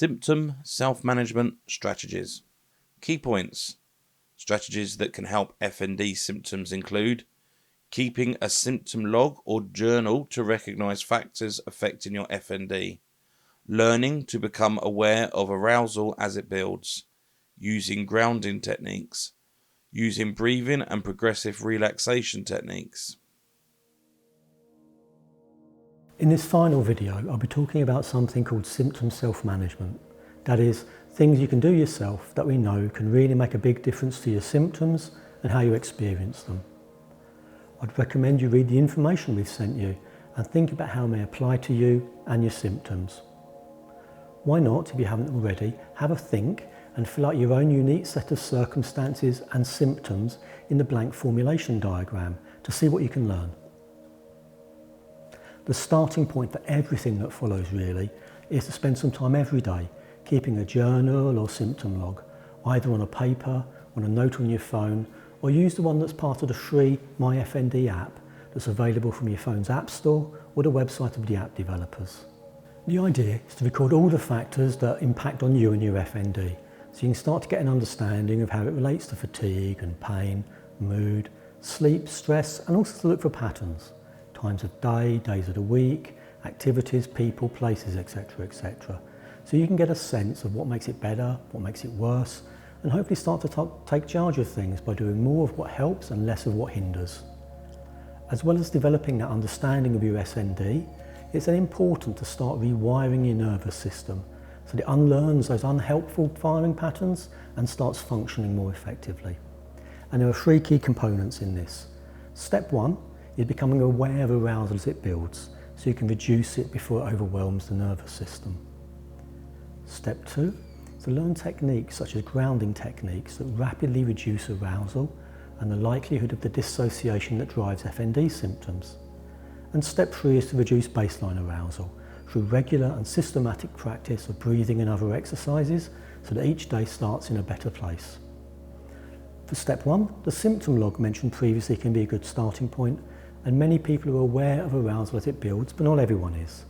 Symptom self-management strategies. Key points. Strategies that can help FND symptoms include keeping a symptom log or journal to recognize factors affecting your FND, learning to become aware of arousal as it builds, using grounding techniques, using breathing and progressive relaxation techniques. In this final video, I'll be talking about something called symptom self-management. That is, things you can do yourself that we know can really make a big difference to your symptoms and how you experience them. I'd recommend you read the information we've sent you and think about how it may apply to you and your symptoms. Why not, if you haven't already, have a think and fill out your own unique set of circumstances and symptoms in the blank formulation diagram to see what you can learn. The starting point for everything that follows really is to spend some time every day keeping a journal or symptom log, either on a paper, on a note on your phone, or use the one that's part of the free MyFND app that's available from your phone's app store or the website of the app developers. The idea is to record all the factors that impact on you and your FND, so you can start to get an understanding of how it relates to fatigue and pain, mood, sleep, stress, and also to look for patterns. Times of day, days of the week, activities, people, places, etc., etc. So you can get a sense of what makes it better, what makes it worse, and hopefully start to take charge of things by doing more of what helps and less of what hinders. As well as developing that understanding of your SND, it's then important to start rewiring your nervous system so that it unlearns those unhelpful firing patterns and starts functioning more effectively. And there are three key components in this. Step one is becoming aware of arousal as it builds, so you can reduce it before it overwhelms the nervous system. Step two is to learn techniques such as grounding techniques that rapidly reduce arousal and the likelihood of the dissociation that drives FND symptoms. And step three is to reduce baseline arousal through regular and systematic practice of breathing and other exercises so that each day starts in a better place. For step one, the symptom log mentioned previously can be a good starting point, and many people are aware of arousal as it builds, but not everyone is.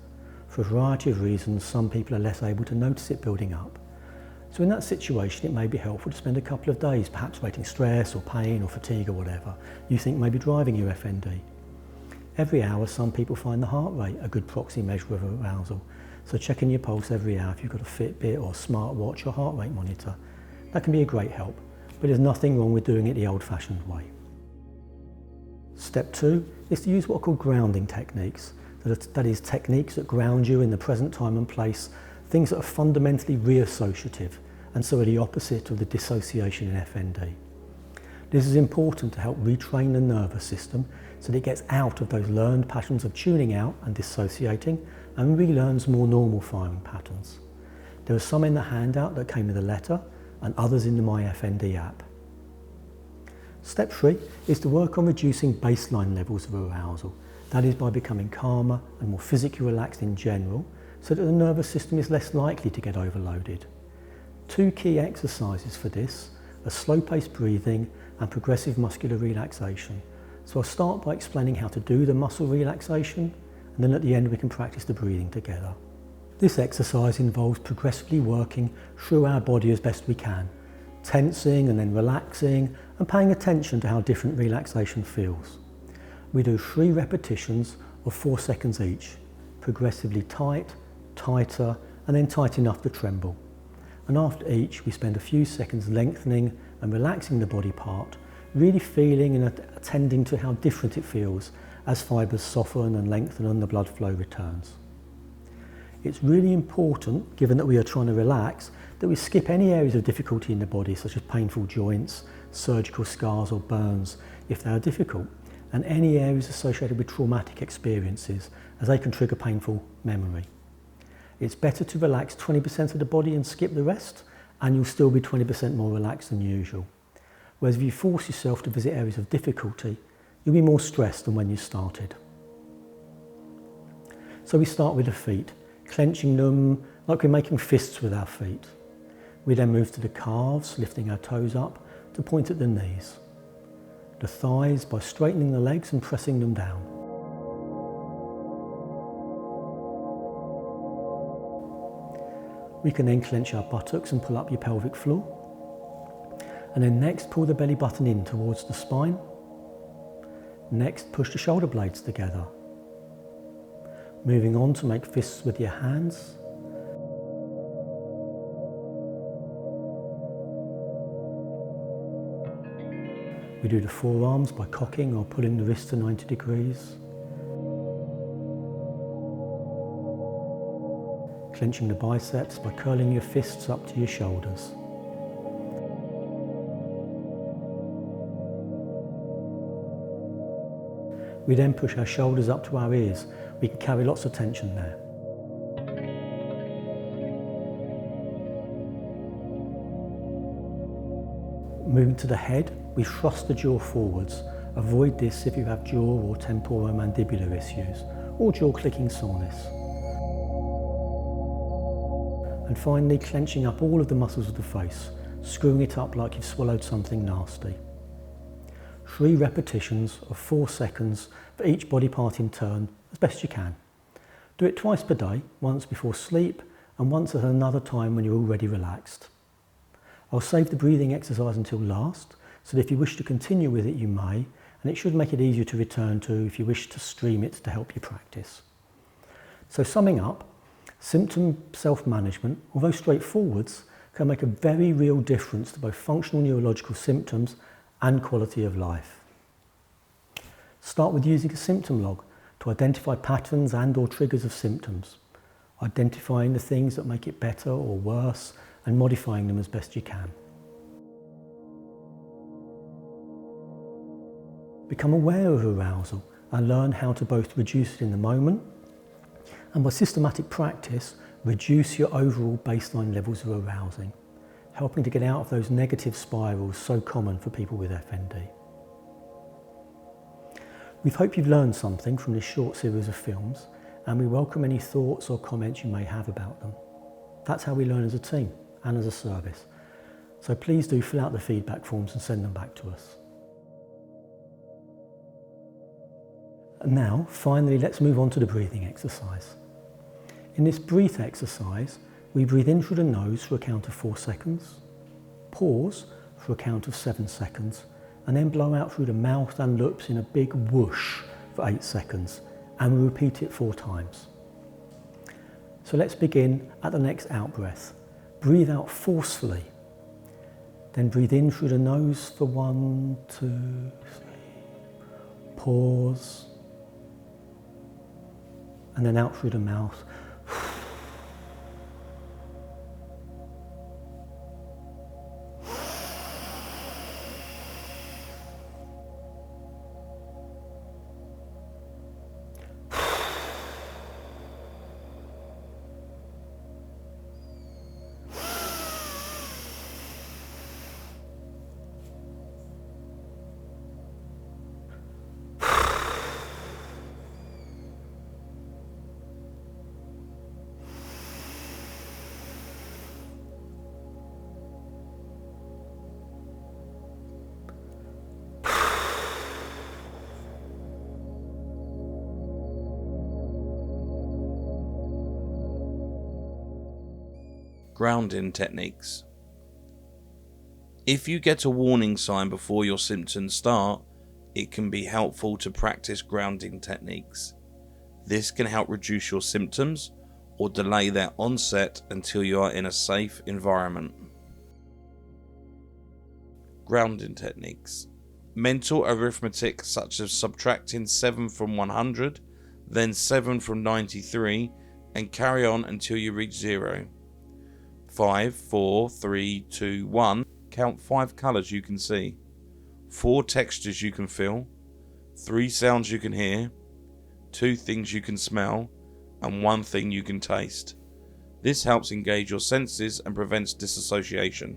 For a variety of reasons, some people are less able to notice it building up. So in that situation, it may be helpful to spend a couple of days perhaps rating stress or pain or fatigue or whatever you think may be driving your FND. Every hour, some people find the heart rate a good proxy measure of arousal. So checking your pulse every hour if you've got a Fitbit or a smartwatch or heart rate monitor. That can be a great help, but there's nothing wrong with doing it the old-fashioned way. Step two is to use what are called grounding techniques. That is, techniques that ground you in the present time and place, things that are fundamentally reassociative, and so are the opposite of the dissociation in FND. This is important to help retrain the nervous system so that it gets out of those learned patterns of tuning out and dissociating and relearns more normal firing patterns. There are some in the handout that came with a letter and others in the MyFND app. Step three is to work on reducing baseline levels of arousal. That is by becoming calmer and more physically relaxed in general so that the nervous system is less likely to get overloaded. Two key exercises for this are slow-paced breathing and progressive muscular relaxation. So I'll start by explaining how to do the muscle relaxation, and then at the end we can practice the breathing together. This exercise involves progressively working through our body as best we can, tensing and then relaxing and paying attention to how different relaxation feels. We do 3 repetitions of 4 seconds each, progressively tight, tighter, and then tight enough to tremble. And after each, we spend a few seconds lengthening and relaxing the body part, really feeling and attending to how different it feels as fibres soften and lengthen and the blood flow returns. It's really important, given that we are trying to relax, that we skip any areas of difficulty in the body, such as painful joints, surgical scars or burns, if they are difficult, and any areas associated with traumatic experiences, as they can trigger painful memory. It's better to relax 20% of the body and skip the rest, and you'll still be 20% more relaxed than usual. Whereas if you force yourself to visit areas of difficulty, you'll be more stressed than when you started. So we start with the feet, clenching them like we're making fists with our feet. We then move to the calves, lifting our toes up to point at the knees. The thighs by straightening the legs and pressing them down. We can then clench our buttocks and pull up your pelvic floor. And then next, pull the belly button in towards the spine. Next, push the shoulder blades together. Moving on to make fists with your hands. We do the forearms by cocking or pulling the wrist to 90 degrees. Clenching the biceps by curling your fists up to your shoulders. We then push our shoulders up to our ears. We can carry lots of tension there. Moving to the head, we thrust the jaw forwards. Avoid this if you have jaw or temporomandibular issues or jaw clicking soreness. And finally, clenching up all of the muscles of the face, screwing it up like you've swallowed something nasty. 3 repetitions of 4 seconds for each body part in turn, as best you can. Do it twice per day, once before sleep and once at another time when you're already relaxed. I'll save the breathing exercise until last, so that if you wish to continue with it you may, and it should make it easier to return to if you wish to stream it to help you practice. So summing up, symptom self-management, although straightforward, can make a very real difference to both functional neurological symptoms and quality of life. Start with using a symptom log to identify patterns and or triggers of symptoms, identifying the things that make it better or worse and modifying them as best you can. Become aware of arousal and learn how to both reduce it in the moment and by systematic practice reduce your overall baseline levels of arousing, helping to get out of those negative spirals so common for people with FND. We hope you've learned something from this short series of films, and we welcome any thoughts or comments you may have about them. That's how we learn as a team and as a service. So please do fill out the feedback forms and send them back to us. And now, finally, let's move on to the breathing exercise. In this breathe exercise, we breathe in through the nose for a count of 4 seconds, pause for a count of 7 seconds, and then blow out through the mouth and lips in a big whoosh for 8 seconds, and we repeat it 4 times. So let's begin at the next out breath. Breathe out forcefully, then breathe in through the nose for 1, 2, 3, pause, and then out through the mouth. Grounding techniques. If you get a warning sign before your symptoms start, it can be helpful to practice grounding techniques. This can help reduce your symptoms or delay their onset until you are in a safe environment. Grounding techniques. Mental arithmetic such as subtracting 7 from 100, then 7 from 93, and carry on until you reach 0. 5, 4, 3, 2, 1. Count 5 colours you can see, 4 textures you can feel, 3 sounds you can hear, 2 things you can smell, and 1 thing you can taste. This helps engage your senses and prevents disassociation.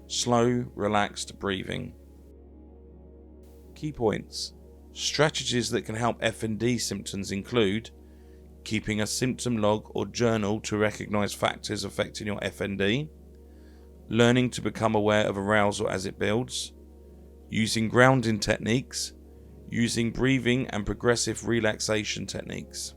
Slow, relaxed breathing. Key points. Strategies that can help FND symptoms include keeping a symptom log or journal to recognise factors affecting your FND, learning to become aware of arousal as it builds, using grounding techniques, using breathing and progressive relaxation techniques.